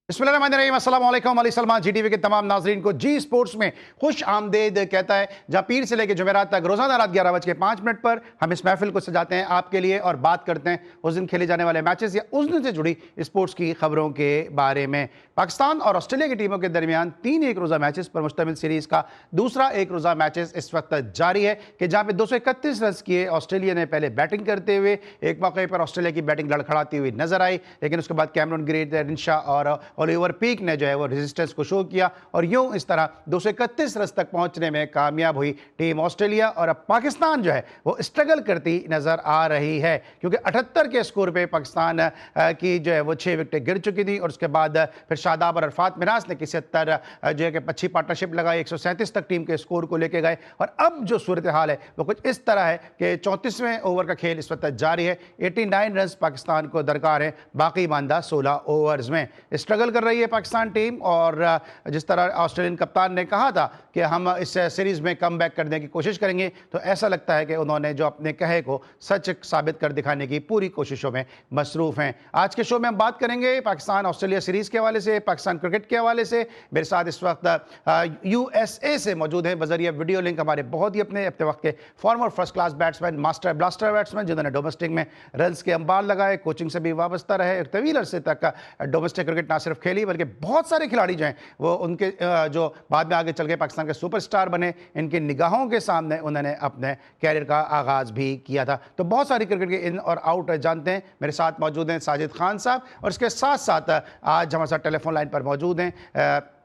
बिस्मिल्लाहिर्रहमानिर्रहीम, अस्सलाम वालेकुम। अली सलमान जी टीवी के तमाम नाजरीन को जी स्पोर्ट्स में खुश आमदेद कहता है, जहां पीर से लेकर जुमेरात तक रोजाना रात 11:05 पर हम इस महफिल को सजाते हैं आपके लिए और बात करते हैं उस दिन खेले जाने वाले मैचेस या उस दिन से जुड़ी स्पोर्ट्स की खबरों के बारे में। पाकिस्तान और ऑस्ट्रेलिया की टीमों के दरमियान 3 एक रोजा मैचेस पर मुश्तमिल सीरीज का दूसरा एक रोजा मैचेस इस वक्त जारी है कि जहां पे 231 रन किए ऑस्ट्रेलिया ने पहले बैटिंग करते हुए एक मौके पर ऑस्ट्रेलिया की बैटिंग लड़खड़ाती हुई नजर आई, लेकिन उसके बाद कैमरून ग्रेट, रिंशा और ओलिवर पीक ने जो है वो रेजिस्टेंस को शो किया और यूं इस तरह 231 रन तक पहुंचने में कामयाब हुई टीम ऑस्ट्रेलिया। और अब पाकिस्तान जो है वो स्ट्रगल करती नजर आ रही है, क्योंकि 78 के स्कोर पे पाकिस्तान की जो है वो 6 विकेटें गिर चुकी थी और उसके बाद फिर शादाब और अरफात मिराज ने 71 जो है कि अच्छी पार्टनरशिप लगाई, 137 तक टीम के स्कोर को लेके गए। और अब जो सूरत हाल है वो कुछ इस तरह है कि 34वें ओवर का खेल इस वक्त जारी है। 89 रन पाकिस्तान को दरकार है बाकी मानदा 16 ओवर्स में। स्ट्रगल कर रही है पाकिस्तान टीम और जिस तरह ऑस्ट्रेलियन कप्तान ने कहा था कि हम इस सीरीज में कम बैक करने की कोशिश करेंगे, तो ऐसा लगता है कि उन्होंने जो अपने कहे को सच साबित कर दिखाने की पूरी कोशिशों में मसरूफ हैं। आज के शो में हम बात करेंगे पाकिस्तान ऑस्ट्रेलिया सीरीज के हवाले से, पाकिस्तान क्रिकेट के हवाले से। मेरे साथ इस वक्त यूएसए से मौजूद हैं बजरिया वीडियो लिंक हमारे बहुत ही अपने वक्त के farmer first class batsman, master blaster batsman, जिन्होंने डोमेस्टिक में रन के अंबार लगाए, कोचिंग से भी वाबस्ता रहे, तवील अरसे तक डोमेस्टिक क्रिकेट ना सिर्फ खेली बल्कि बहुत सारे खिलाड़ी जो हैं वो उनके जो बाद में आगे चल के पाकिस्तान के सुपरस्टार बने, इनकी निगाहों के सामने उन्होंने अपने कैरियर का आगाज भी किया था। तो बहुत सारी क्रिकेट के इन और आउट जानते हैं। मेरे साथ मौजूद हैं साजिद खान साहब और इसके साथ साथ आज हमारे साथ टेलीफोन लाइन पर मौजूद हैं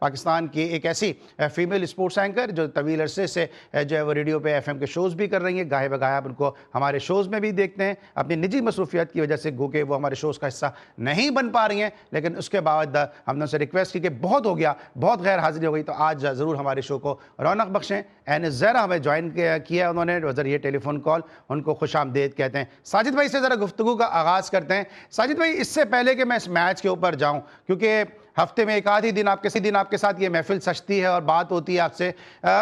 पाकिस्तान की एक ऐसी फीमेल स्पोर्ट्स एंकर जो तवील अरसे से जो है वो रेडियो पे एफएम के शोज़ भी कर रही हैं, गाहे बगाहे आप उनको हमारे शोज़ में भी देखते हैं। अपनी निजी मसरूफियत की वजह से गो के वो हमारे शोज़ का हिस्सा नहीं बन पा रही हैं, लेकिन उसके बाद हमने उनसे रिक्वेस्ट की कि बहुत हो गया, बहुत गैर हाजिरी हो गई, तो आज ज़रूर हमारे शो को रौनक बख्शें। एन ज़रा हमें ज्वाइन किया उन्होंने ज़रिए टेलीफोन कॉल, उनको खुश आमदेद कहते हैं। साजिद भाई से ज़रा गुफ्तगू का आगाज़ करते हैं। साजिद भाई, इससे पहले कि मैं इस मैच के ऊपर जाऊँ, क्योंकि हफ्ते में एक आध ही दिन आपके साथ ये महफिल सजती है और बात होती है आपसे,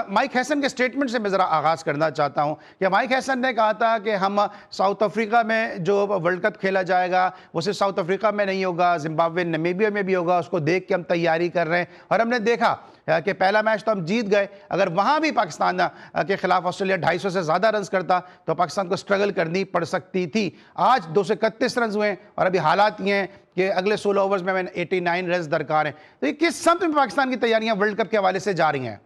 माइक हैसन के स्टेटमेंट से मैं ज़रा आगाज़ करना चाहता हूँ कि माइक हैसन ने कहा था कि हम साउथ अफ्रीका में जो वर्ल्ड कप खेला जाएगा वो सिर्फ साउथ अफ्रीका में नहीं होगा, जिम्बाब्वे नामीबिया में भी होगा, उसको देख के हम तैयारी कर रहे हैं। और हमने देखा कि पहला मैच तो हम जीत गए, अगर वहाँ भी पाकिस्तान के खिलाफ ऑस्ट्रेलिया 250 से ज़्यादा रन करता तो पाकिस्तान को स्ट्रगल करनी पड़ सकती थी। आज 231 रन हुए और अभी हालात ये हैं कि अगले 16 ओवर्स में 89 रन दरकार हैं। तो ये किस समत में पाकिस्तान की तैयारियां वर्ल्ड कप के हवाले से जा रही हैं?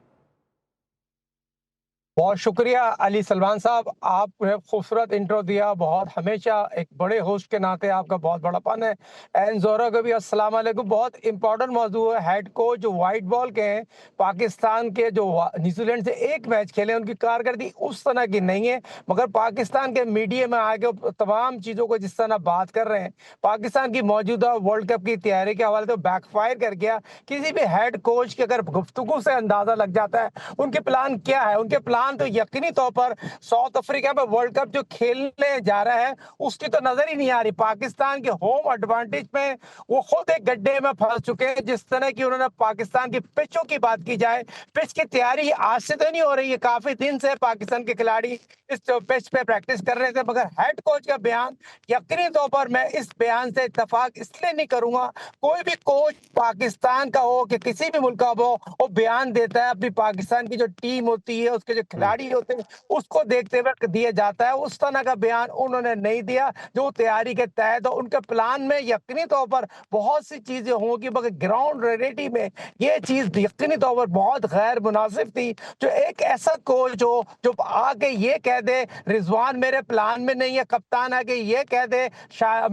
बहुत शुक्रिया अली सलमान साहब, आपने खूबसूरत इंट्रो दिया। बहुत हमेशा एक बड़े होस्ट के नाते आपका बहुत बड़ापन है। एन जोरा को भी अस्सलाम वालेकुम। बहुत इंपॉर्टेंट मौजू है। हेड कोच जो वाइट बॉल के हैं, पाकिस्तान के जो न्यूजीलैंड से एक मैच खेले, उनकी कारकर्दगी उस तरह की नहीं है, मगर पाकिस्तान के मीडिया में आके तमाम चीज़ों को जिस तरह बात कर रहे हैं, पाकिस्तान की मौजूदा वर्ल्ड कप की तैयारी के हवाले से बैकफायर कर गया। किसी भी हेड कोच के अगर गुफ्तगू से अंदाजा लग जाता है उनके प्लान क्या है। उनके प्लान तो यकीनी तौर पर साउथ अफ्रीका में वर्ल्ड कप जो खेलने जा रहा है उसकी तो नजर ही नहीं आ रही। पाकिस्तान के होम एडवांटेज में वो खुद एक गड्ढे में फंस चुके हैं। जिस तरह की उन्होंने पाकिस्तान की पिचों की बात की जाए, पिच की तैयारी आज से तो नहीं हो रही है, काफी दिन से पाकिस्तान के खिलाड़ी इस पिच पे प्रैक्टिस कर रहे थे, मगर हेड कोच का बयान यकीनी तौर पर मैं इस बयान से इत्तेफाक इसलिए नहीं करूंगा। कोई भी कोच पाकिस्तान का हो कि किसी भी मुल्क का हो, वो बयान देता है अपनी पाकिस्तान की जो टीम होती है, उसके जो खिलाड़ी होते हैं, उसको देखते हुए दिया जाता है। उस तरह का बयान उन्होंने नहीं दिया जो तैयारी के तहत। उनके प्लान में यकीनी तौर पर बहुत सी चीजें होंगी, मगर ग्राउंड रियलिटी में ये चीज यकीनी तौर पर बहुत गैर मुनासिब थी। जो एक ऐसा कोच हो जो आके ये कह दे रिजवान मेरे प्लान में नहीं है, कप्तान आके ये कह दे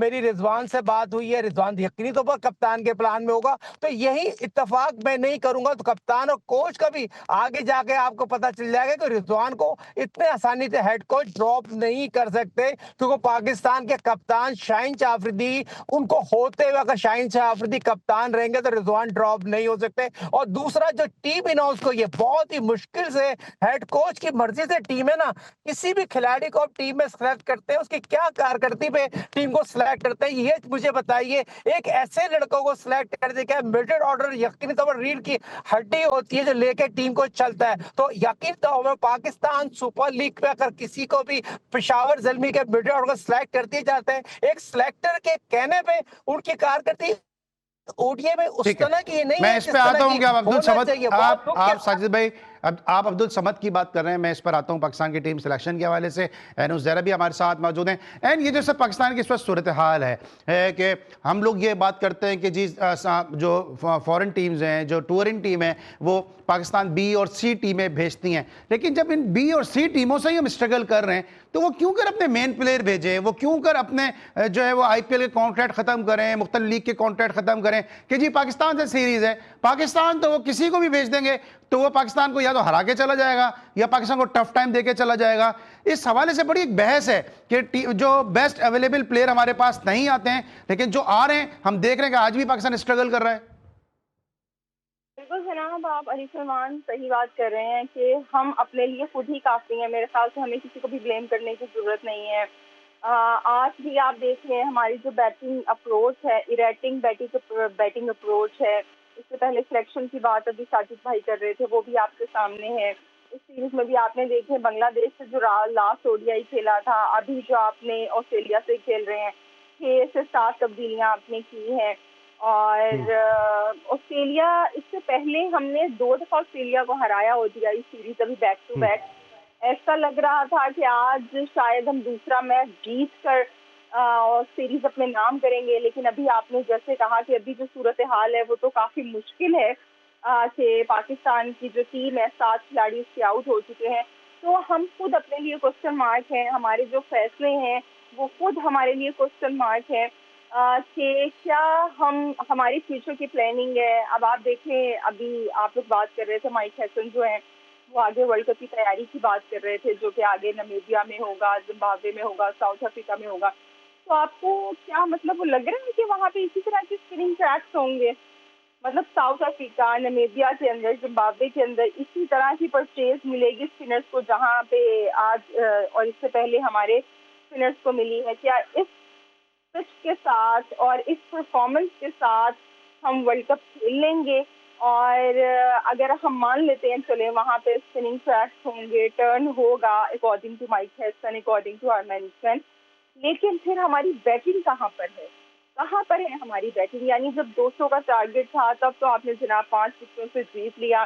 मेरी रिजवान से बात हुई है, रिजवान यकीनी तौर पर कप्तान के प्लान में होगा, तो यही इत्तेफाक मैं नहीं करूंगा। तो कप्तान और कोच का भी आगे जाके आपको पता चल जाएगा कि रिजवान को इतने आसानी से हेड कोच ड्रॉप नहीं कर सकते, क्योंकि पाकिस्तान के कप्तान शाहीन शाह अफरीदी, उनको होते हुए अगर शाहीन शाह अफरीदी कप्तान रहेंगे तो रिजवान ड्रॉप नहीं हो सकते। और दूसरा, जो टीम इनाउंस को ये बहुत ही मुश्किल से हेड कोच की मर्जी से टीम है ना, किसी भी खिलाड़ी को आप टीम में सिलेक्ट करते हैं उसकी क्या कारकर्दगी पे टीम को सिलेक्ट करते हैं, ये मुझे बताइए। एक ऐसे लड़कों को सिलेक्ट कर दे, क्या मिडिल ऑर्डर यकीनी तौर पर रीढ़ की हड्डी होती है जो लेके टीम को चलता है। तो यकीन तौर पर पाकिस्तान सुपर लीग पे अगर किसी को भी पेशावर ज़ल्मी के मिडिल ऑर्डर को सिलेक्ट करते जाते हैं, एक सिलेक्टर के कहने पे उनकी कारकर्दगी ओडीआई में उस ठीक है, तरह की ये नहीं मैं है इस जिस पे तरह आता हूं की कि आप अब्दुल होना समद, चाहिए। बहुत दुख के आप साजिद भाई, अब आप अब्दुल समद की बात कर रहे हैं, मैं इस पर आता हूं पाकिस्तान की टीम सिलेक्शन के हवाले से। एनुस जहरा भी हमारे साथ मौजूद हैं। एंड ये जो सब पाकिस्तान की इस वक्त सूरत हाल है कि हम लोग ये बात करते हैं कि जी जो फॉरेन टीम्स हैं, जो टूरिंग टीम है, वो पाकिस्तान बी और सी टीमें भेजती हैं, लेकिन जब इन बी और सी टीमों से ही हम स्ट्रगल कर रहे हैं तो वो क्यों कर अपने मेन प्लेयर भेजें, वो क्यों कर अपने जो है वो आईपीएल के कॉन्ट्रैक्ट खत्म करें, मुख्तलिफ लीग के कॉन्ट्रैक्ट खत्म करें कि जी पाकिस्तान से सीरीज है। पाकिस्तान तो वो किसी को भी भेज देंगे तो वो पाकिस्तान को या तो हरा के चला जाएगा या पाकिस्तान को टफ टाइम देके चला जाएगा। इस हवाले से बड़ी एक बहस है कि जो बेस्ट अवेलेबल प्लेयर हमारे पास नहीं आते हैं, लेकिन जो आ रहे हैं हम देख रहे हैं कि आज भी पाकिस्तान स्ट्रगल कर रहा है। बिल्कुल जनाब, आप अली सलमान सही बात कर रहे हैं कि हम अपने लिए खुद ही काफ़ी हैं। मेरे ख्याल से हमें किसी को भी ब्लेम करने की ज़रूरत नहीं है। आज भी आप देख रहे हैं हमारी जो बैटिंग अप्रोच है, इरेटिंग बैटिंग अप्रोच है। इससे पहले सिलेक्शन की बात अभी साजिद भाई कर रहे थे, वो भी आपके सामने है। इस सीरीज में भी आपने देखे बांग्लादेश से जो लास्ट ओडीआई खेला था, अभी जो आपने ऑस्ट्रेलिया से खेल रहे हैं, 6 से 7 तब्दीलियां आपने की हैं। और ऑस्ट्रेलिया, इससे पहले हमने 2 दफा ऑस्ट्रेलिया को हराया ओडीआई सीरीज, अभी बैक टू बैक। ऐसा लग रहा था कि आज शायद हम दूसरा मैच जीत कर सीरीज अपने नाम करेंगे, लेकिन अभी आपने जैसे कहा कि अभी जो सूरत हाल है वो तो काफी मुश्किल है कि पाकिस्तान की जो टीम है 7 खिलाड़ी उसके आउट हो चुके हैं। तो हम खुद अपने लिए क्वेश्चन मार्क हैं, हमारे जो फैसले हैं वो खुद हमारे लिए क्वेश्चन मार्क है कि क्या हम हमारी फ्यूचर की प्लानिंग है। अब आप देखें, अभी आप लोग बात कर रहे थे माइक हैसन जो हैं वो आगे वर्ल्ड कप की तैयारी की बात कर रहे थे, जो कि आगे नामीबिया में होगा, जिम्बाब्वे में होगा, साउथ अफ्रीका में होगा। तो आपको क्या मतलब वो लग रहा है कि वहाँ पे इसी तरह के स्पिनिंग ट्रैक्स होंगे? मतलब साउथ अफ्रीका, नामीबिया के अंदर, जिम्बाब्वे के अंदर इसी तरह की परचेज मिलेगी स्पिनर्स को जहाँ पे आज और इससे पहले हमारे स्पिनर्स को मिली है? क्या इस पिच के साथ और इस परफॉर्मेंस के साथ हम वर्ल्ड कप खेल लेंगे? और अगर हम मान लेते हैं चले वहाँ पे स्पिनिंग ट्रैक्स होंगे, टर्न होगा according to Mike Hesson, according to our management, लेकिन फिर हमारी बैटिंग कहाँ पर है? कहाँ पर है हमारी बैटिंग? यानी जब 200 का टारगेट था तब तो आपने जनाब 5 विकेटों से जीत लिया।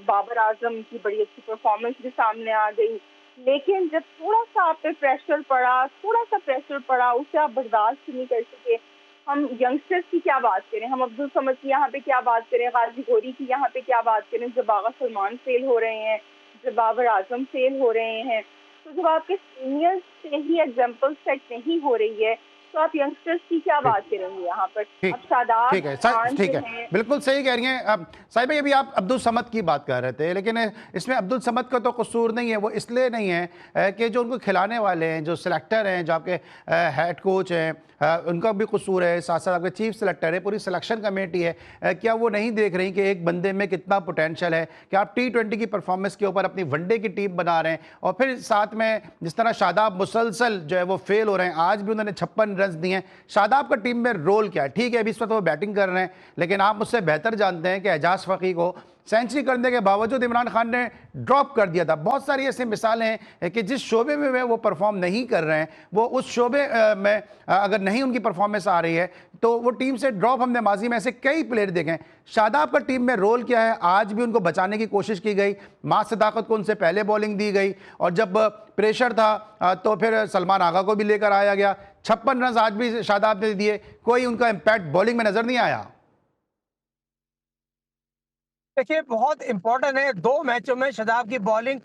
बाबर आजम की बड़ी अच्छी परफॉर्मेंस भी सामने आ गई, लेकिन जब थोड़ा सा आप पे प्रेशर पड़ा, थोड़ा सा प्रेशर पड़ा, उसे आप बर्दाश्त नहीं कर सके। हम यंगस्टर्स की क्या बात करें, हम अब्दुल समद की यहाँ पे क्या बात करें, गाजी गोरी की यहाँ पे क्या बात करें, जब आगा सलमान फेल हो रहे हैं, जब बाबर आजम फेल हो रहे हैं। तो जब आपके सीनियर्स से ही एग्जाम्पल सेट नहीं हो रही है तो आप यंगस्टर्स की क्या बात करेंगे यहाँ पर? ठीक अब शादाब ठीक है खान ठीक जो है, है, बिल्कुल सही कह रही हैं। अब साहिब भाई, अभी आप अब्दुल समद की बात कर रहे थे, लेकिन इसमें अब्दुल समद का तो कसूर नहीं है। वो इसलिए नहीं है कि जो उनको खिलाने वाले हैं, जो सिलेक्टर हैं, जो आपके हेड कोच हैं, उनका भी कसूर है। साथ साथ आपके चीफ सिलेक्टर है, पूरी सिलेक्शन कमेटी है, क्या वो नहीं देख रही कि एक बंदे में कितना पोटेंशियल है? कि आप T20 की परफॉर्मेंस के ऊपर अपनी वनडे की टीम बना रहे हैं और फिर साथ में जिस तरह शादाब मुसलसल जो है वो फेल हो रहे हैं, आज भी उन्होंने 56 रन दिए हैं। शादाब का टीम में रोल क्या है? ठीक है, अभी इस वक्त वो बैटिंग कर रहे हैं, लेकिन आप मुझसे बेहतर जानते हैं कि एजाज फकीर को सेंचुरी करने के बावजूद इमरान खान ने ड्रॉप कर दिया था। बहुत सारी ऐसी मिसालें हैं कि जिस शोबे में वो परफॉर्म नहीं कर रहे हैं, वो उस शोबे में अगर नहीं उनकी परफॉर्मेंस आ रही है तो वो टीम से ड्रॉप हमने माजी में ऐसे कई प्लेयर देखे हैं। शादाब का टीम में रोल क्या है? आज भी उनको बचाने की कोशिश की गई, मां सदाकत को उनसे पहले बॉलिंग दी गई और जब प्रेशर था तो फिर सलमान आगा को भी लेकर आया गया। 56 रन आज भी शादाब ने दिए, कोई उनका इम्पैक्ट बॉलिंग में नजर नहीं आया। देखिए, बहुत इंपॉर्टेंट है 2 मैचों में शादाब की बॉलिंग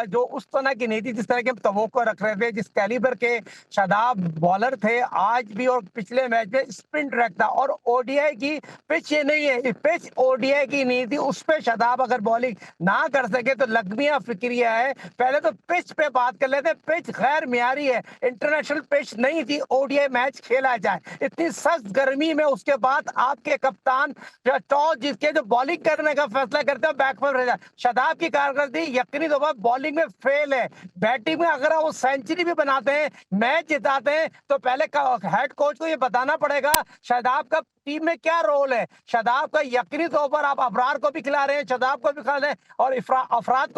जो उस तरह की नहीं थी जिस तरह के हम तवक्को रख रहे थे, जिस कैलिबर के शादाब बॉलर थे आज भी और पिछले मैच में स्पिन ट्रैक था। और ओडीआई की पिच ये नहीं है, पिच ओडीआई की नहीं थी, उस पे शादाब अगर बॉलिंग ना कर सके तो लगमिया फिक्रिया है। पहले तो पिच पे बात कर लेते, पिच गैर मियारी है, इंटरनेशनल पिच नहीं थी ओडीआई मैच खेला जाए। इतनी सख्त गर्मी में उसके बाद आपके कप्तान जो टॉस जीत के जो बॉलिंग करने का फैसला करते हैं बैकफुल रह जाए। शादाब की कारकर्दगी यकीनी तौर पर बॉलिंग में फेल है। बैटिंग में अगर वो सेंचुरी भी बनाते हैं, मैच जिताते हैं, तो पहले हेड कोच को ये बताना पड़ेगा शादाब का टीम में क्या रोल है। शादाब का यकीनी तौर पर आप अबरार को भी खिला रहे हैं, शादाब को भी खिला रहे हैं और इफरात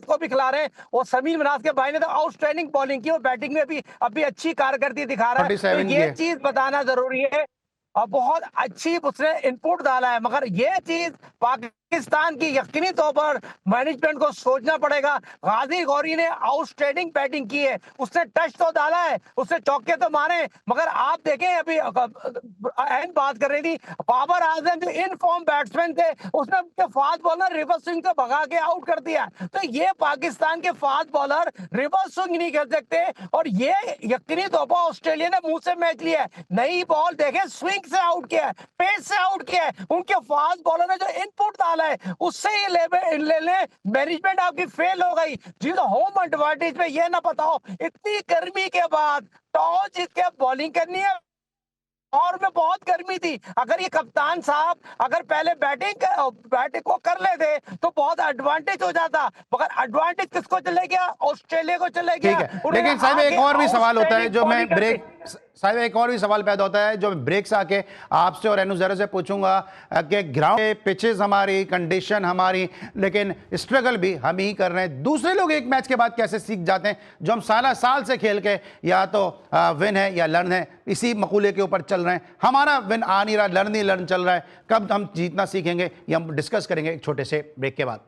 को भी खिला रहे हैं। और समीर मनाज के भाई ने तो आउटस्टैंडिंग बॉलिंग की और बैटिंग में भी अभी अच्छी कारकर्दगी दिखा रहा है। तो 47 ये की चीज बताना जरूरी है। और बहुत अच्छी उसने इनपुट डाला है, मगर ये चीज पाकिस्तान की यकीनी तौर पर मैनेजमेंट को सोचना पड़ेगा। गाजी गौरी ने आउटस्टैंडिंग बैटिंग की है, उसने टच तो डाला है, उसने चौके तो मारे, मगर आप देखें अभी अहम बात कर रही थी, बाबर आजम जो इन फॉर्म बैट्समैन थे उसने उनके फास्ट बॉलर रिवर्स स्विंग को भगा के आउट कर दिया। तो ये पाकिस्तान के फास्ट बॉलर रिवर्स स्विंग नहीं कर सकते, और ये यकीनी तौर पर ऑस्ट्रेलिया ने मुंह से मैच लिया है। नई बॉल देखे स्विंग से आउट किया है, पेस से आउट किया है, उनके फास्ट बॉलर ने जो इनपुट डाला है उससे ये ले मैनेजमेंट आपकी फेल हो गई। जिस होम एडवांटेज में ये ना पता हो इतनी गर्मी के बाद टॉस जीत के बॉलिंग करनी है, और में बहुत गर्मी थी, अगर ये कप्तान साहब अगर पहले बैटिंग को कर लेते तो बहुत एडवांटेज हो जाता, मगर एडवांटेज किसको चले गया? ऑस्ट्रेलिया को चले गया। ठीक है, लेकिन साहब एक और भी सवाल होता है जो मैं ब्रेक साहब एक और भी सवाल पैदा होता है जो ब्रेक से आके आपसे और एनुजरा से पूछूंगा कि ग्राउंड पिचेस हमारी, कंडीशन हमारी, लेकिन स्ट्रगल भी हम ही कर रहे हैं। दूसरे लोग एक मैच के बाद कैसे सीख जाते हैं जो हम साल से खेल के या तो विन है या लर्न है, इसी मकूले के ऊपर चल रहे हैं। हमारा विन आ नहीं रहा, लर्न ही लर्न चल रहा है। कब हम जीतना सीखेंगे ये हम डिस्कस करेंगे एक छोटे से ब्रेक के बाद।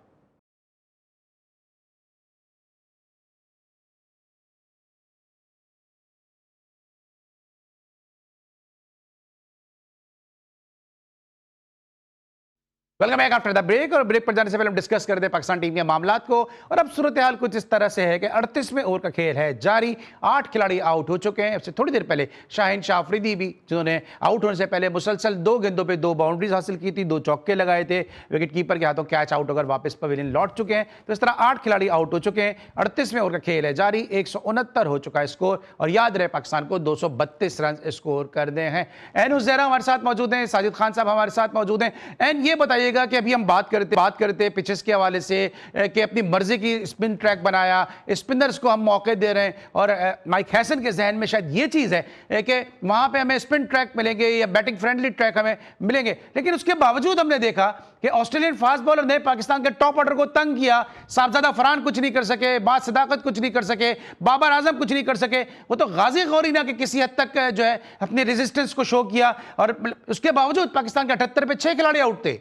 Welcome back after the break. और ब्रेक पर जाने से पहले हम डिस्कस करते हैं पाकिस्तान टीम के मामलात को। और अब सूरत हाल कुछ इस तरह से है कि 38वें ओवर का खेल है जारी, 8 खिलाड़ी आउट हो चुके हैं। इससे थोड़ी देर पहले शाहीन शाह अफरीदी भी, जिन्होंने आउट होने से पहले मुसलसल 2 गेंदों पे 2 बाउंड्रीज हासिल की थी, 2 चौके लगाए थे, विकेट कीपर के हाथों कैच आउट होकर वापस पवेलियन लौट चुके हैं। तो इस तरह 8 खिलाड़ी आउट हो चुके हैं। 38वें ओवर का खेल है जारी, 169 हो चुका है स्कोर। और याद रहे पाकिस्तान को 232 रन स्कोर कर दे हैं। एनुस जहरा हमारे साथ मौजूद हैं, साजिद खान साहब हमारे साथ मौजूद हैं। एंड ये बताइएगा कि अभी हम बात करते पिचेस के हवाले से कि अपनी मर्जी की स्पिन ट्रैक बनाया, स्पिनर्स को हम मौके दे रहे हैं, और माइक हैसन के जहन में शायद ये चीज है कि वहां पे हमें स्पिन ट्रैक मिलेंगे या बैटिंग फ्रेंडली ट्रैक हमें मिलेंगे। लेकिन उसके बावजूद हमने देखा कि ऑस्ट्रेलियन फास्ट बॉलर ने पाकिस्तान के टॉप ऑर्डर को तंग किया। साहबजादा फरहान कुछ नहीं कर सके, बाद सदाकत कुछ नहीं कर सके, बाबर आजम कुछ नहीं कर सके। वो तो गाजी गौरी ने किसी हद तक जो है अपने रेजिस्टेंस को शो किया, और उसके बावजूद पाकिस्तान के 78 पे 6 खिलाड़ी आउट थे।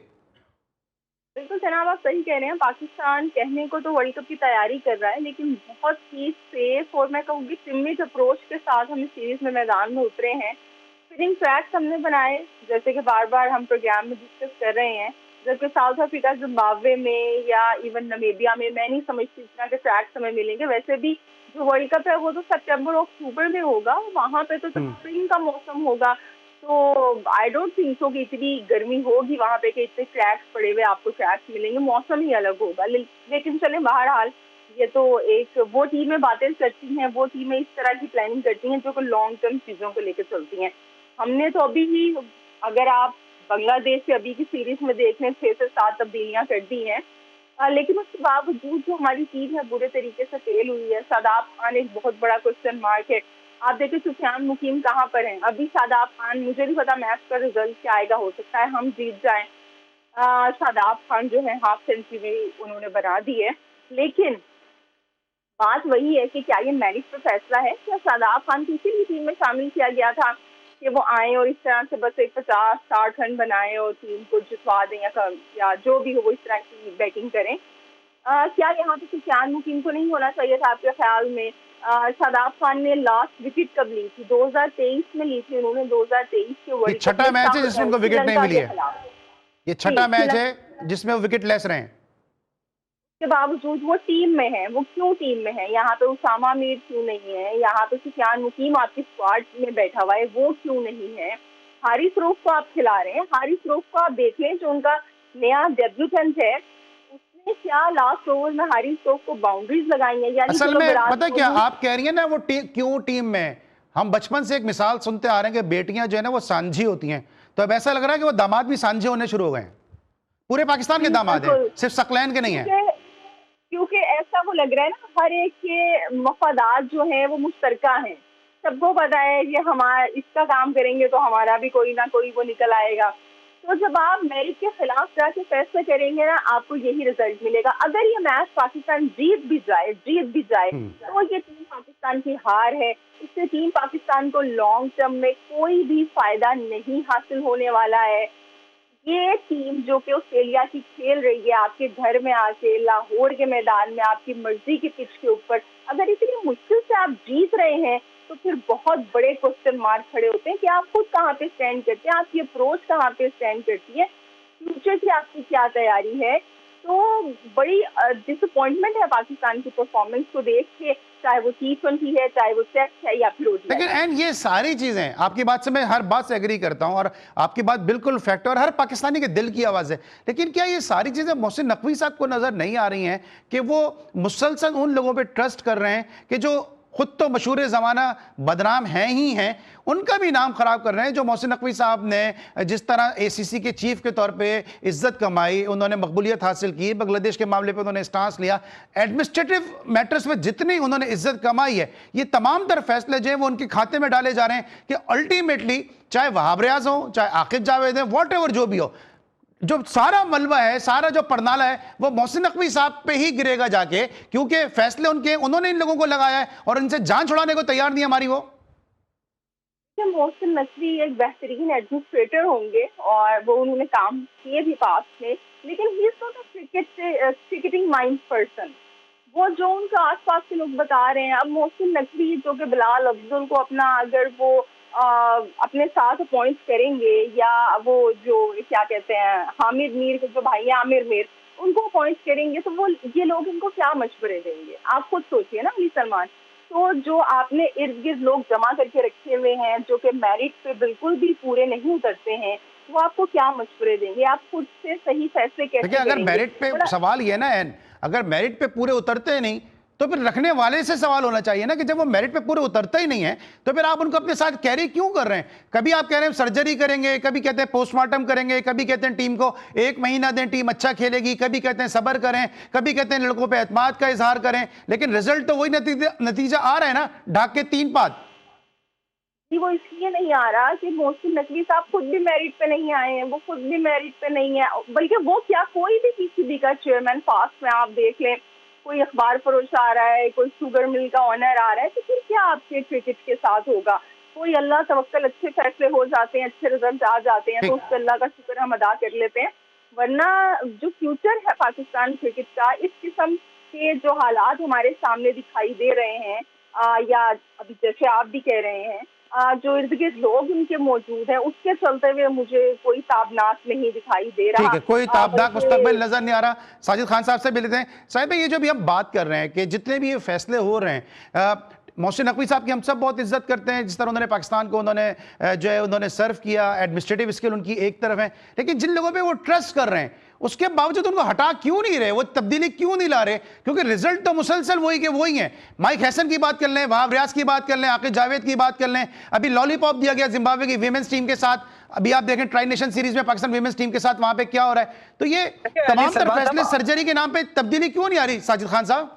बिल्कुल जनाब, आप सही कह रहे हैं। पाकिस्तान कहने को तो वर्ल्ड कप की तैयारी कर रहा है, लेकिन बहुत ही सेफ और मैं कहूँगी टिमिड अप्रोच के साथ हम इस सीरीज में मैदान में उतरे हैं। स्पिनिंग ट्रैक्स हमने बनाए, जैसे कि बार बार हम प्रोग्राम में डिस्कस कर रहे हैं, जबकि साउथ अफ्रीका, जिम्बाब्वे में या इवन नमीबिया में मैं नहीं समझती इस तरह के ट्रैक्स हमें मिलेंगे। वैसे भी जो वर्ल्ड कप है वो तो सितंबर और अक्टूबर में होगा, वहाँ पे तो स्प्रिंग का मौसम होगा, तो आई डोंट थिंक सो कि इतनी गर्मी होगी वहाँ पे कि इतने ट्रैक्स पड़े हुए आपको ट्रैक्स मिलेंगे। मौसम ही अलग होगा। लेकिन चले बहरहाल, ये तो एक वो टीमें बातें करती हैं, वो टीमें इस तरह की प्लानिंग करती हैं जो कि लॉन्ग टर्म चीज़ों को लेकर चलती हैं। हमने तो अभी ही, अगर आप बांग्लादेश से अभी की सीरीज में देख लें, 6 से 7 तब्दीलियाँ कर दी हैं, लेकिन उसके बावजूद जो हमारी टीम है बुरे तरीके से फेल हुई है। शादाब खान एक बहुत बड़ा क्वेश्चन मार्क है। आप देखिए सुफियान मुकीम कहाँ पर हैं अभी। शादाब खान, मुझे नहीं पता मैच का रिजल्ट क्या आएगा, हो सकता है हम जीत जाएं। शादाब खान जो है हाफ सेंचुरी उन्होंने बना दी है, लेकिन बात वही है कि क्या ये मेरिट पर फैसला है? क्या शादाब खान को इसीलिए टीम में शामिल किया गया था कि वो आए और इस तरह से बस एक 50-60 रन बनाए और टीम को जितवा दें, या जो भी हो वो इस तरह की बैटिंग करें? क्या यहाँ पे सुफियान मुकीम को नहीं होना चाहिए था आपके ख्याल में? शादाब खान ने लास्ट विकेट कब ली थी? 2023 में ली थी उन्होंने। 2023 के वर्ल्ड कप छठा मैच है जिसमें उनको विकेट नहीं मिली है। ये छठा मैच है जिसमें वो विकेट लेस रहे हैं। के बावजूद वो टीम में है। वो क्यों टीम में है? यहाँ पे उसामा मीर क्यों नहीं है? यहाँ पे सुफियान मुकीम आपकी स्क्वाड में बैठा हुआ है, वो क्यों नहीं है? हारिस रऊफ को आप खिला रहे हैं। हारिस रऊफ को आप देख लें, जो उनका नया डेब्यूटेंट है, उसने क्या लास्ट ओवर में हारिस रऊफ को बाउंड्रीज लगाई है। यानी असल में पता क्या आप कह रही हैं ना, वो क्यों टीम में? हम बचपन से एक मिसाल सुनते आ रहे हैं कि बेटियां जो है ना वो सांझी होती हैं, तो अब ऐसा लग रहा है कि वो दामाद भी सांझे होने शुरू हो गए हैं। पूरे पाकिस्तान के दामाद हैं, सिर्फ सकलैन के नहीं है। क्योंकि ऐसा वो लग रहा है ना, हर एक के मफादात जो है वो मुश्तरका हैं। सबको पता है कि हमारा इसका काम करेंगे तो हमारा भी कोई ना कोई वो निकल आएगा। तो जब आप मेरिट के खिलाफ जाके फैसला करेंगे ना, आपको यही रिजल्ट मिलेगा। अगर ये मैच पाकिस्तान जीत भी जाए हम्म। तो ये टीम पाकिस्तान की हार है। इससे टीम पाकिस्तान को लॉन्ग टर्म में कोई भी फायदा नहीं हासिल होने वाला है। ये टीम जो कि ऑस्ट्रेलिया की खेल रही है आपके घर में आके, लाहौर के मैदान में, आपकी मर्जी की पिच के ऊपर, अगर इतनी मुश्किल से आप जीत रहे हैं तो फिर बहुत बड़े क्वेश्चन मार्क खड़े होते हैं कि आप खुद कहाँ पे स्टैंड करते हैं, आपकी अप्रोच कहाँ पे स्टैंड करती है, फ्यूचर की आपकी क्या तैयारी है। तो बड़ी डिसअपॉइंटमेंट है पाकिस्तान की परफॉर्मेंस को देख के, चाहे वो T20 है, चाहे वो टेस्ट है या फिर ODI लेकिन है। एंड ये सारी चीजें, आपकी बात से मैं हर बात से एग्री करता हूं और आपकी बात बिल्कुल फैक्ट है और हर पाकिस्तानी के दिल की आवाज है, लेकिन क्या ये सारी चीजें मोहसिन नकवी साहब को नजर नहीं आ रही हैं कि वो मुसलसल उन लोगों पे ट्रस्ट कर रहे हैं कि जो खुद तो मशहूर ज़माना बदनाम हैं ही हैं, उनका भी नाम खराब कर रहे हैं। जो मोहसिन नकवी साहब ने जिस तरह ACC के चीफ के तौर पे इज्जत कमाई, उन्होंने मकबूलियत हासिल की, बांग्लादेश के मामले पे उन्होंने स्टांस लिया, एडमिनिस्ट्रेटिव मैटर्स में जितनी उन्होंने इज्जत कमाई है, ये तमाम तर फैसले जो हैं वो उनके खाते में डाले जा रहे हैं कि अल्टीमेटली चाहे वहाब रियाज हो, चाहे आकिब जावेद है, वॉट एवर जो भी हो, जो सारा मलबा है, सारा जो परनाला है, वो मोहसिन नकवी साहब पे ही गिरेगा जाके, क्योंकि फैसले उनके, उन्होंने इन लोगों को लगाया है और इनसे जान छुड़ाने को तैयार नहीं हमारी वो। मोहसिन नकवी एक बेहतरीन एडमिनिस्ट्रेटर होंगे और वो उन्होंने काम किए भी पास्ट में, लेकिन he is not a cricketing mind person. वो जो उनका आसपास के लोग बता रहे हैं, अब मोहसिन नकवी जो कि बिलाल अफजल को अपना, अगर वो अपने साथ अपॉइंट करेंगे, या वो जो क्या कहते हैं हामिद मीर के जो भाई हैं आमिर मीर, उनको अपॉइंट करेंगे, तो वो ये लोग इनको क्या मशवरे देंगे? आप खुद सोचिए ना अली सलमान। तो जो आपने इर्द गिर्द लोग जमा करके रखे हुए हैं जो कि मेरिट पे बिल्कुल भी पूरे नहीं उतरते हैं, वो आपको क्या मशवरे देंगे? आप खुद से सही फैसले कैसे देखिए, अगर करेंगे? मेरिट पे सवाल ये ना एन, अगर मेरिट पे पूरे उतरते नहीं तो फिर रखने वाले से सवाल होना चाहिए ना कि जब वो मेरिट पे पूरे उतरता ही नहीं है तो फिर आप उनको अपने साथ कैरी क्यों कर रहे हैं? कभी आप कह रहे हैं सर्जरी करेंगे, कभी कहते हैं पोस्टमार्टम करेंगे, कभी कहते हैं टीम को 1 महीना दें, टीम अच्छा खेलेगी, कभी कहते हैं सब्र करें, कभी कहते हैं लड़कों पे एतमाद का इजहार करें, लेकिन रिजल्ट तो वही नतीजा आ रहा है ना, ढाक के 3 पात। जी, वो इसलिए नहीं आ रहा कि मोहसिन नकवी साहब खुद भी मेरिट पे नहीं आए हैं, वो खुद भी मेरिट पे नहीं है, बल्कि वो क्या, कोई भी PCB का चेयरमैन पास्ट में आप देख लें, कोई अखबार फरोश आ रहा है, कोई शुगर मिल का ऑनर आ रहा है, तो फिर क्या आपके क्रिकेट के साथ होगा? कोई अल्लाह तवक्कल अच्छे फैसले हो जाते हैं, अच्छे रिजल्ट आ जाते हैं, तो उस अल्लाह का शुक्र हम अदा कर लेते हैं। वरना जो फ्यूचर है पाकिस्तान क्रिकेट का, इस किस्म के जो हालात हमारे सामने दिखाई दे रहे हैं, या अभी जैसे आप भी कह रहे हैं, जो इर्द गिर्द लोग उनके मौजूद हैं, उसके चलते हुए मुझे कोई ताबनाक नहीं दिखाई दे रहा। ठीक है, कोई ताबनाक बल्कि मुस्तकबिल नजर नहीं आ रहा। साजिद खान साहब से भी लेते हैं। साहिब, ये जो भी हम बात कर रहे हैं कि जितने भी ये फैसले हो रहे हैं, मोहसिन नकवी साहब की हम सब बहुत इज्जत करते हैं, जिस तरह उन्होंने पाकिस्तान को उन्होंने जो है उन्होंने सर्व किया, एडमिनिस्ट्रेटिव स्किल उनकी एक तरफ है, लेकिन जिन लोगों पे वो ट्रस्ट कर रहे हैं उसके बावजूद उनको हटा क्यों नहीं रहे, वो तब्दीली क्यों नहीं ला रहे? क्योंकि रिजल्ट तो मुसलसल वही के वही हैं। माइक हैसन की बात कर लें, वहाब रियाज की बात कर लें, आकिब जावेद की बात कर लें, अभी लॉलीपॉप दिया गया जिम्बाब्वे की वीमेंस टीम के साथ, अभी आप देखें ट्राई नेशन सीरीज में पाकिस्तान वीमेंस टीम के साथ वहां पे क्या हो रहा है। तो ये तमाम तर फैसले सर्जरी के नाम पे तब्दीली क्यों नहीं आ रही साजिद खान साहब?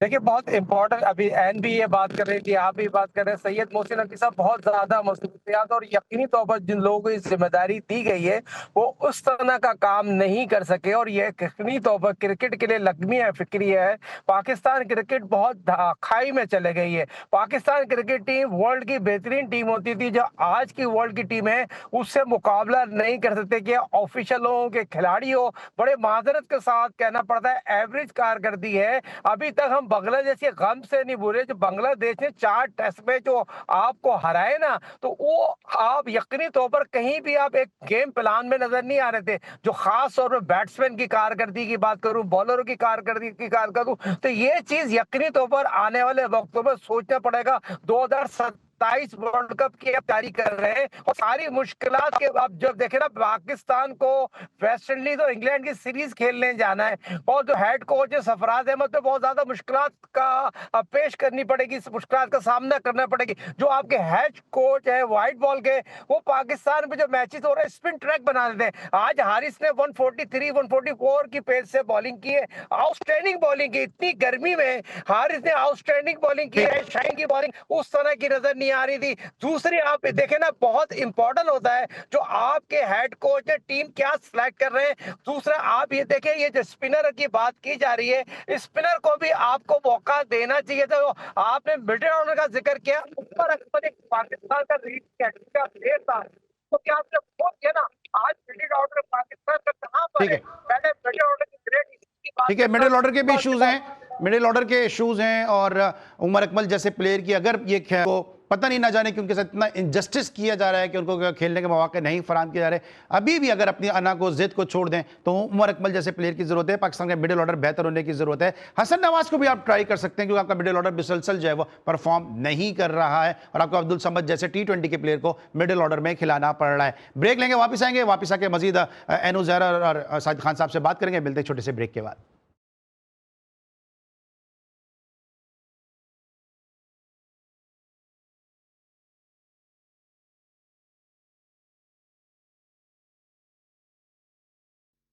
देखिए, बहुत इंपॉर्टेंट, अभी एन भी ये बात कर रही थी, आप भी बात कर रहे हैं, सैयद मोहसिन नकवी साहब बहुत ज्यादा मसरूफियात, और यकीनी तौर पर जिन लोगों को इस जिम्मेदारी दी गई है वो उस तरह का काम नहीं कर सके, और ये यकीनी तौर पर क्रिकेट के लिए लगमी है, फिक्री है। पाकिस्तान क्रिकेट बहुत खाई में चले गई है। पाकिस्तान क्रिकेट टीम वर्ल्ड की बेहतरीन टीम होती थी, जो आज की वर्ल्ड की टीम है उससे मुकाबला नहीं कर सकते। कि ऑफिशियलों के खिलाड़ियों, बड़े माजरत के साथ कहना पड़ता है, एवरेज कारकर्दगी है। अभी तक हम बांग्लादेश के गम से नहीं भूले, जो बांग्लादेश ने 4 टेस्ट में जो आपको हराए ना, तो वो आप यकीनी तौर पर कहीं भी आप एक गेम प्लान में नजर नहीं आ रहे थे। जो खास तौर पर बैट्समैन की कारकर्दगी की बात करूं, बॉलरों की कारकर्दगी की बात करूं, तो ये चीज यकीनी तौर पर आने वाले वक्तों में सोचना पड़ेगा। 2027 वर्ल्ड कप की अब तैयारी कर रहे हैं, और सारी मुश्किलात के अब जब देखे ना, पाकिस्तान को वेस्ट इंडीज और इंग्लैंड की सीरीज खेलने जाना है, और जो हेड कोच है सरफराज अहमद पे बहुत ज्यादा मुश्किलात का पेश करनी पड़ेगी, इस मुश्किलात का सामना करना पड़ेगी। जो आपके हेड कोच है व्हाइट बॉल के, वो पाकिस्तान में जो मैचेस हो रहे हैं स्पिन ट्रैक बना देते हैं। आज हारिस ने 143 144 की पेस से बॉलिंग की है, आउटस्टैंडिंग बॉलिंग की। इतनी गर्मी में हारिस ने आउटस्टैंडिंग बॉलिंग की है, शाइन की बॉलिंग उस तरह की नजर नहीं आ रही थी। दूसरी आप देखें ना, बहुत इंपॉर्टेंट होता है जो आपके हेड कोच ने टीम क्या सिलेक्ट कर रहे हैं। दूसरा आप ये देखें, ये जो स्पिनर की बात की जा रही है, स्पिनर को भी आपको मौका देना चाहिए था। आपने मिडिल ऑर्डर का जिक्र किया, ऊपर अकबर एक पाकिस्तान का रीड का प्लेयर था, तो क्या आपने वो किया ना, आज मिडिल ऑर्डर पाकिस्तान का कहां पर ठीक है? है, पहले मिडिल ऑर्डर की ग्रेट की बात ठीक है, करता मिडिल ऑर्डर के भी हूं, इश्यूज हैं, मिडिल ऑर्डर के इश्यूज हैं। और उमर अकमल जैसे प्लेयर की अगर ये को पता नहीं ना जाने कि उनके साथ इतना इनजस्टिस किया जा रहा है कि उनको खेलने के मौके नहीं फराहम किए जा रहे, अभी भी अगर अपनी अना को, जिद को छोड़ दें तो उमर अकमल जैसे प्लेयर की जरूरत है। पाकिस्तान का मिडिल ऑर्डर बेहतर होने की जरूरत है। हसन नवाज को भी आप ट्राई कर सकते हैं क्योंकि आपका मिडिल ऑर्डर मुसलसल जो है वो परफॉर्म नहीं कर रहा है और आपको अब्दुल समद जैसे T20 के प्लेयर को मिडिल ऑर्डर में खिलाना पड़ रहा है। ब्रेक लेंगे, वापस आएंगे, वापस आके मजीद एनो ज़हरा और साजिद खान साहब से बात करेंगे। मिलते हैं छोटे से ब्रेक के बाद।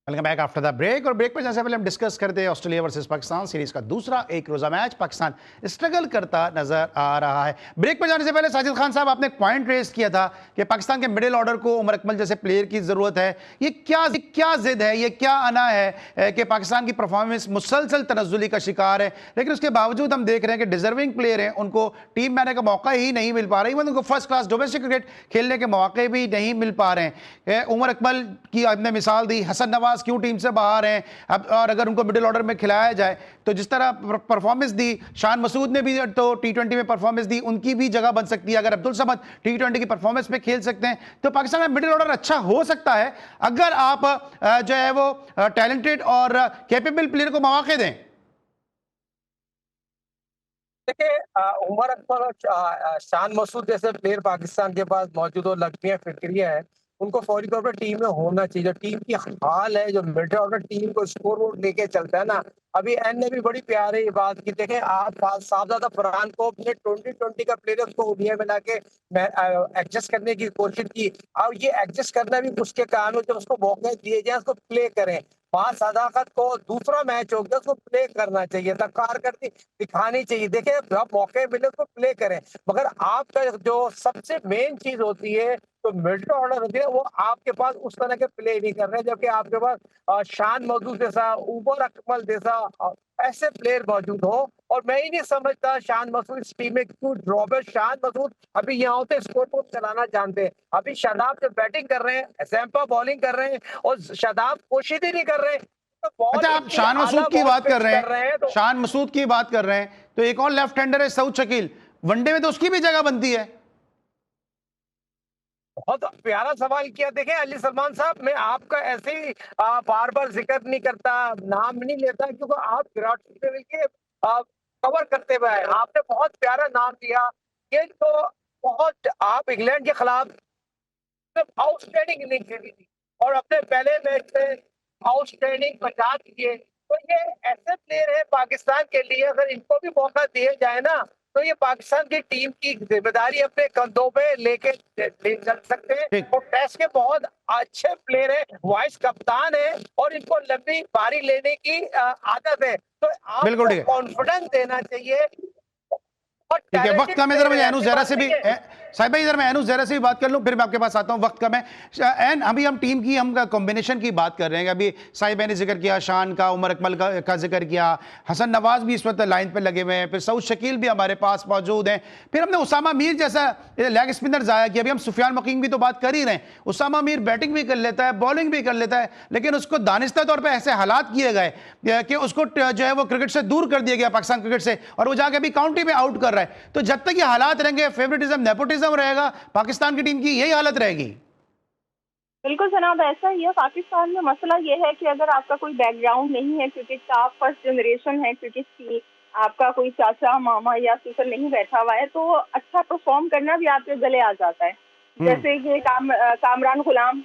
Welcome back after the break. और ब्रेक पर जाने से पहले हम डिस्कस करते हैं ऑस्ट्रेलिया वर्सेस पाकिस्तान सीरीज का दूसरा एक रोजा मैच। पाकिस्तान स्ट्रगल करता नजर आ रहा है। ब्रेक पर जाने से पहले साजिद खान साहब, आपने एक पॉइंट रेज किया था कि पाकिस्तान के मिडिल ऑर्डर को उमर अकमल जैसे प्लेयर की जरूरत है। ये क्या जिद है, ये क्या आना है कि पाकिस्तान की परफॉर्मेंस मुसलसल तनज़्ज़ुली का शिकार है, लेकिन उसके बावजूद हम देख रहे हैं कि डिजर्विंग प्लेयर हैं, उनको टीम में आने का मौका ही नहीं मिल पा रहा है। इवन उनको फर्स्ट क्लास डोमेस्टिक क्रिकेट खेलने के मौके भी नहीं मिल पा रहे हैं। उमर अकमल की आपने मिसाल दी, हसन नवाज क्यों टीम से बाहर हैं अब, और अगर उनको मिडिल ऑर्डर में खिलाया जाए तो जिस तरह परफॉर्मेंस दी, शान मसूद ने भी तो T20 में परफॉर्मेंस दी, उनकी भी जगह बन सकती है। अगर अब्दुल समद T20 की परफॉर्मेंस में खेल सकते हैं तो पाकिस्तान का मिडिल ऑर्डर अच्छा हो सकता है अगर आप जो है वो टैलेंटेड और कैपेबल प्लेयर को मौके दें। देखिए, उमर अकबर और शान मसूद जैसे प्लेयर पाकिस्तान के पास मौजूद हो, लक्ष्मिया फिक्रिया है, उनको फौरी तौर पर टीम में होना चाहिए। जो टीम की हाल है, जो मिडिल ऑर्डर टीम को स्कोर बोर्ड लेके चलता है ना, अभी एन ने भी बड़ी प्यारी बात की। देखें, आप साहबजादा फरहान को अपने 2020 का प्लेयर उसको ओडीआई में लाके एडजस्ट करने की कोशिश की। अब ये एडजस्ट करना भी उसके काम है, जब उसको मौके दिए जाए उसको प्ले करें। वहां सदाकत को दूसरा मैच हो गया, उसको प्ले करना चाहिए था, कारकर्दगी दिखानी चाहिए। देखिए, जब मौके मिले उसको प्ले करें, मगर आपका जो सबसे मेन चीज होती है तो मिडिल ऑर्डर होती है, वो आपके पास उस तरह के प्ले नहीं कर रहे, जबकि आपके पास शान मसूद जैसा, उमर अकमल जैसा ऐसे प्लेयर मौजूद हो। और मैं ही नहीं समझता शान मसूद इस टीम में क्यों ड्रॉप है। शान मसूद अभी यहाँ होते स्कोर बोर्ड चलाना जानते हैं। अभी शादाब जो बैटिंग कर रहे हैं, जैम्पा बॉलिंग कर रहे हैं और शादाब कोशिश ही नहीं कर रहे। तो अच्छा, आप शान मसूद की बात कर रहे हैं, तो शान मसूद की बात कर रहे हैं, तो एक और लेफ्ट हैंडर है सऊद शकील, वनडे में तो उसकी भी जगह बनती है। बहुत प्यारा सवाल किया। देखें अली सलमान साहब, मैं आपका ऐसे ही बार बार जिक्र नहीं करता, नाम नहीं लेता, क्योंकि आप विराट कोहली के कवर करते हुए आए। आपने बहुत प्यारा नाम दिया। ये तो बहुत, आप इंग्लैंड के खिलाफ आउटस्टैंडिंग इनिंग खेली थी और अपने पहले मैच में आउटस्टैंडिंग 50 किए। तो ये ऐसे प्लेयर है पाकिस्तान के लिए, अगर इनको भी मौका दिया जाए ना तो ये पाकिस्तान की टीम की जिम्मेदारी अपने कंधों पे लेके ले चल सकते हैं। और टेस्ट के बहुत अच्छे प्लेयर है, वाइस कप्तान है और इनको लंबी पारी लेने की आदत है। तो आपको कॉन्फिडेंस देना चाहिए। ठीक है, वक्त कम है, इधर मैं एनू ज़हरा से भी, साहिब भाई इधर मैं एनू ज़हरा से भी बात कर लूं, फिर मैं आपके पास आता हूं, वक्त कम है। एन, अभी हम टीम की, हम कॉम्बिनेशन की बात कर रहे हैं। अभी साहिब भाई ने जिक्र किया शान का, उमर अकमल का जिक्र किया, हसन नवाज भी इस वक्त लाइन पर लगे हुए हैं, फिर सऊद शकील भी हमारे पास मौजूद हैं, फिर हमने उसामा मीर जैसा लेग स्पिनर जाया किया। अभी हम सुफियान मकीम की तो बात कर ही रहे हैं। उसामा मीर बैटिंग भी कर लेता है, बॉलिंग भी कर लेता है, लेकिन उसको दानिस्ता तौर पर ऐसे हालात किए गए कि उसको जो है वो क्रिकेट से दूर कर दिया गया, पाकिस्तान क्रिकेट से, और वो जाके अभी काउंटी में आउट कर रहा है। तो जब तक ये हालात रहेंगे, फेवरेटिज्म नेपोटिज्म रहेगा, पाकिस्तान की टीम की यही हालत रहेगी। बिल्कुल जनाब, ऐसा ही है। पाकिस्तान में मसला ये है कि अगर आपका कोई बैकग्राउंड नहीं है, क्रिकेट का, आप फर्स्ट जनरेशन है क्रिकेट की, आपका कोई चाचा मामा या सुसर नहीं बैठा हुआ है, तो अच्छा परफॉर्म करना भी आपके गले आ जाता है। जैसे कि कामरान गुलाम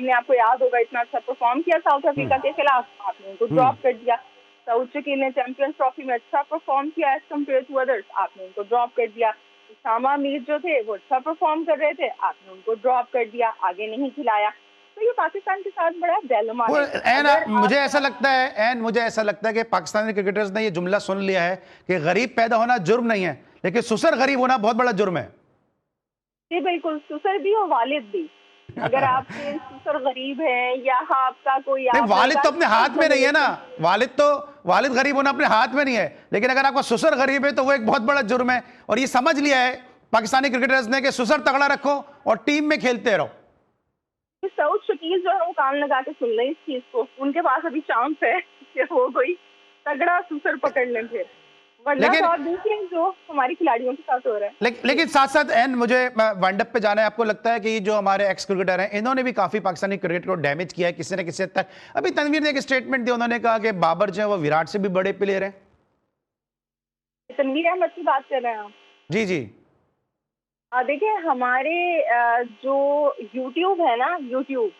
ने, आपको याद होगा, इतना अच्छा परफॉर्म किया साउथ अफ्रीका के खिलाफ, आपने उनको ड्रॉप कर दिया। सऊद शकील ने चैंपियंस ट्रॉफी में अच्छा परफॉर्म किया एज कम्पेयर टू अदर्स, आपने उनको ड्रॉप कर दिया। उसामा मीर जो थे वो अच्छा परफॉर्म कर रहे थे, आपने उनको ड्रॉप कर दिया, आगे नहीं खिलाया। तो ये पाकिस्तान के साथ बड़ा डिलेमा है। मुझे ऐसा लगता है कि पाकिस्तानी क्रिकेटर्स ने ये जुमला सुन लिया है कि गरीब पैदा होना जुर्म नहीं है, लेकिन सुसर गरीब होना बहुत बड़ा जुर्म है। जी बिल्कुल, सुसर भी और वालिद भी। अगर आपके सुसर गरीब हैं या आपका कोई नहीं, आप वालिद तो अपने हाथ में नहीं है ना। जनरेशन वालिद गरीब होना अपने हाथ में नहीं है, लेकिन अगर आपका सुसर गरीब है तो वो एक बहुत बड़ा जुर्म है। और ये समझ लिया है पाकिस्तानी क्रिकेटर्स ने कि सुसर तगड़ा रखो और टीम में खेलते रहो। सऊद शकील जो है वो कान लगा के सुन लें इस चीज को, उनके पास अभी चांस है कि वो कोई तगड़ा सुसर पकड़ लें फिर, वरना लेकिन तो आप देखिए जो हमारे खिलाड़ियों के साथ हो रहा है। लेकिन साथ साथ एन मुझे वाइंड अप पे जाना है। आपको लगता है कि जो हमारे एक्स क्रिकेटर हैं इन्होंने भी काफी पाकिस्तानी क्रिकेट को डैमेज किया है किसी न किसी हद तक? अभी तनवीर ने एक स्टेटमेंट दिया, उन्होंने कहा कि बाबर जो है वो विराट से भी बड़े प्लेयर हैं। तनवीर अहमद की बात कर रहे हैं आप? जी जी। देखिए हमारे जो यूट्यूब है ना, यूट्यूब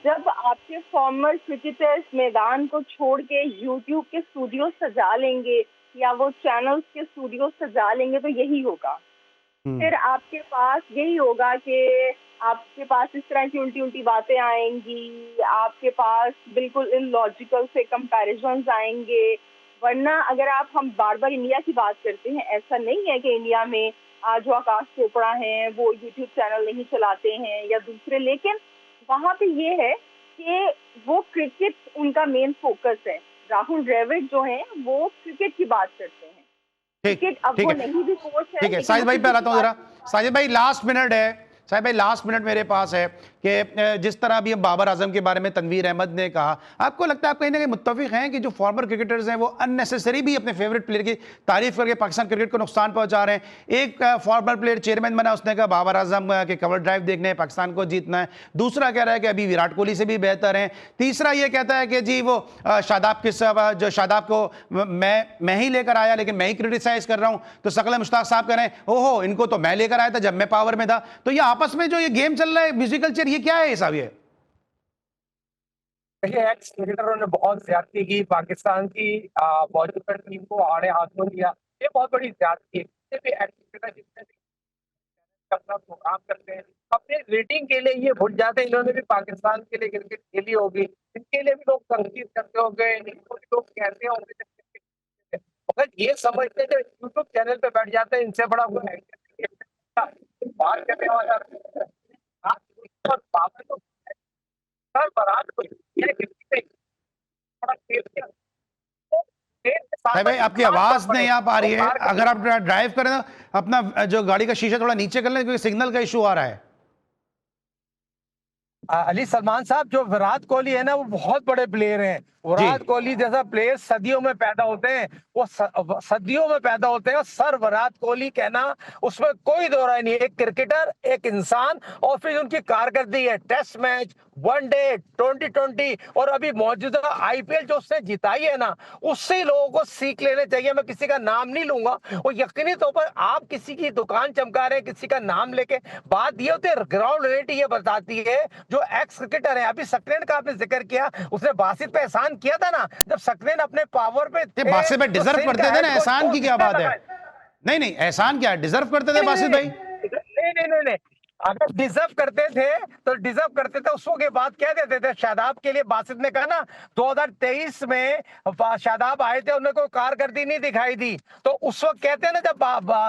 जब आपके फॉर्मर क्रिकेटर्स मैदान को छोड़ के यूट्यूब के स्टूडियो सजा लेंगे या वो चैनल्स के स्टूडियो सजा लेंगे तो यही होगा। फिर आपके पास यही होगा कि आपके पास इस तरह की उल्टी उल्टी बातें आएंगी, आपके पास बिल्कुल इलॉजिकल से कंपैरिजन्स आएंगे। वरना अगर हम बार बार इंडिया की बात करते हैं, ऐसा नहीं है कि इंडिया में जो आकाश चोपड़ा हैं वो यूट्यूब चैनल नहीं चलाते हैं या दूसरे, लेकिन वहाँ पे ये है कि वो क्रिकेट उनका मेन फोकस है। राहुल द्रविड़ जो हैं वो क्रिकेट की बात करते हैं। क्रिकेट अब वो नहीं भी कोच है। ठीक है, साजिद भाई पे आता हूँ जरा। साजिद भाई लास्ट मिनट है, साहिब भाई लास्ट मिनट मेरे पास है कि जिस तरह अभी बाबर आजम के बारे में तनवीर अहमद ने कहा, आपको लगता है आप कहीं ना कहीं मुत्तफिक हैं कि जो फॉर्मर क्रिकेटर्स हैं वो अननेसेसरी भी अपने फेवरेट प्लेयर की तारीफ करके पाकिस्तान क्रिकेट को नुकसान पहुंचा रहे हैं? एक फॉर्मर प्लेयर चेयरमैन बना, उसने कहा बाबर आजम के कवर ड्राइव देखने पाकिस्तान को जीतना है। दूसरा कह रहा है कि अभी विराट कोहली से भी बेहतर है। तीसरा ये कहता है कि जी वो शादाब को मैं ही लेकर आया लेकिन मैं ही क्रिटिसाइज कर रहा हूं। तो सकल मुश्ताक साहब कह रहे हैं ओहो इनको तो मैं लेकर आया था जब मैं पावर में था। तो ये आपस में जो ये गेम चल रहा है म्यूजिकल चेयर, ये क्या है साहब? ये देखिए एक्स क्रिकेटरों ने बहुत ज्यादती की, पाकिस्तान की मौजूदा टीम को आड़े हाथों लिया, ये बहुत बड़ी ज्यादती है। किसी भी एक्स क्रिकेटर जितने भी अपना प्रोग्राम करते हैं अपने रेटिंग के लिए ये भूल जाते हैं इन्होंने भी पाकिस्तान के लिए क्रिकेट खेली होगी, इनके लिए भी लोग तंकीद करते होंगे, इनको भी लोग कहते होंगे, मगर ये समझते थे यूट्यूब चैनल पे बैठ जाते हैं इनसे बड़ा कोई बात करने वाला भाई आपकी आवाज नहीं आ पा रही है, अगर आप ड्राइव करें तो अपना जो गाड़ी का शीशा थोड़ा नीचे कर लें क्योंकि सिग्नल का इशू आ रहा है। अली सलमान साहब, जो विराट कोहली है ना वो बहुत बड़े प्लेयर हैं। विराट कोहली जैसा प्लेयर सदियों में पैदा होते हैं, वो सदियों में पैदा होते हैं। और सर विराट कोहली कहना उसमें कोई दो राय नहीं। एक क्रिकेटर, एक इंसान, और फिर उनकी कारकर्दगी है टेस्ट मैच, वनडे, 2020 और अभी मौजूदा आईपीएल जो उसने जिताई है ना, उससे लोगों को सीख लेने चाहिए। मैं किसी का नाम नहीं लूंगा, और यकीनी तौर पर आप किसी की दुकान चमका रहे हैं किसी का नाम लेके, बात ये होती है ग्राउंड रियलिटी ये बताती है। जो एक्स क्रिकेटर है, अभी सक्सेना का आपने जिक्र किया, उसने बासित पे एहसान किया था ना, जब सक्सेना अपने पावर पे थे, बासित पे डिजर्व करते थे ना, एहसान की क्या बात है? नहीं नहीं, एहसान क्या है, डिजर्व करते थे बासित भाई। नहीं, अगर डिजर्व करते थे तो डिजर्व करते थे, उस वक्त बात कह देते थे। शादाब के लिए बासित ने कहा ना 2023 में शादाब आए थे, उन्हें कोई कारकर्दगी नहीं दिखाई दी, तो उस वक्त कहते हैं ना, जब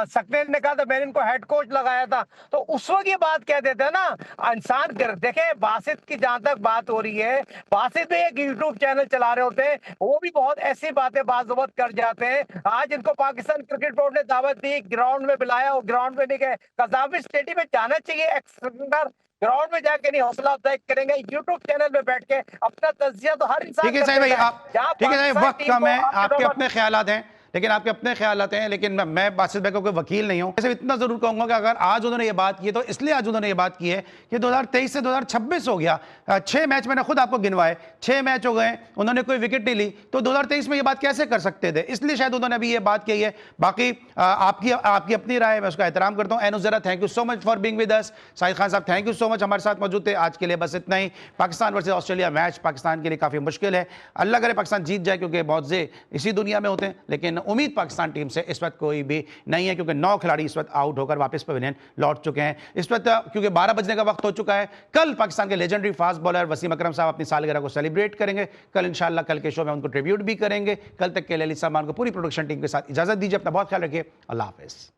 सक्सेना ने कहा था मैंने इनको हेड कोच लगाया था, तो उस वक्त ये बात कह देते हैं ना। इंसान देखे बासित की जहां तक बात हो रही है, बासित भी एक यूट्यूब चैनल चला रहे होते हैं, वो भी बहुत ऐसी बातें बाज़ कर जाते हैं। आज इनको पाकिस्तान क्रिकेट बोर्ड ने दावत दी, ग्राउंड में बुलाया, और ग्राउंड में नहीं गए। कज़ावी स्टेडियम में जाना चाहिए। ग्राउंड में जाके नहीं हौसला अफजाई करेंगे, यूट्यूब चैनल पे बैठ के अपना तज्जिया तो हर इंसान। ठीक है साहिब भाई, आप ठीक है साहिब, वक्त कम है, आपके अपने ख्यालात हैं, लेकिन आपके अपने ख्यालात हैं, लेकिन मैं बासित भाई को कोई वकील नहीं हूं। सिर्फ इतना जरूर कहूंगा कि अगर आज उन्होंने ये बात की तो इसलिए आज उन्होंने ये बात की है कि 2023 से 2026 हो गया, 6 मैच मैंने खुद आपको गिनवाए, 6 मैच हो गए, उन्होंने कोई विकेट नहीं ली, तो 2023 में ये बात कैसे कर सकते थे? इसलिए शायद उन्होंने अभी ये बात कही है। बाकी आपकी अपनी राय है, मैं उसका एहतराम करता हूँ। एनो जरा, thank you so much for being with us. Shahid Khan साहब, थैंक यू सो मच, हमारे साथ मौजूद थे। आज के लिए बस इतना ही। Pakistan versus Australia match Pakistan के लिए काफी मुश्किल है, अल्लाह करे पाकिस्तान जीत जाए क्योंकि बहुत से इसी दुनिया में होते हैं, लेकिन लेकिन उम्मीद पाकिस्तान टीम से इस वक्त कोई भी नहीं है, क्योंकि 9 खिलाड़ी इस वक्त आउट होकर वापस पवेलियन लौट चुके हैं इस वक्त, क्योंकि 12 बजने का वक्त हो चुका है। कल पाकिस्तान के लेजेंडरी फास्ट बॉलर वसीम अकरम साहब अपनी सालगिरह को सेलिब्रेट करेंगे। कल इंशाल्लाह कल के शो में उनको ट्रिब्यूट भी करेंगे। कल तक के लिए अली सलमान को पूरी प्रोडक्शन टीम के साथ इजाजत दीजिए। अपना बहुत ख्याल रखिए। अल्लाह हाफिज़।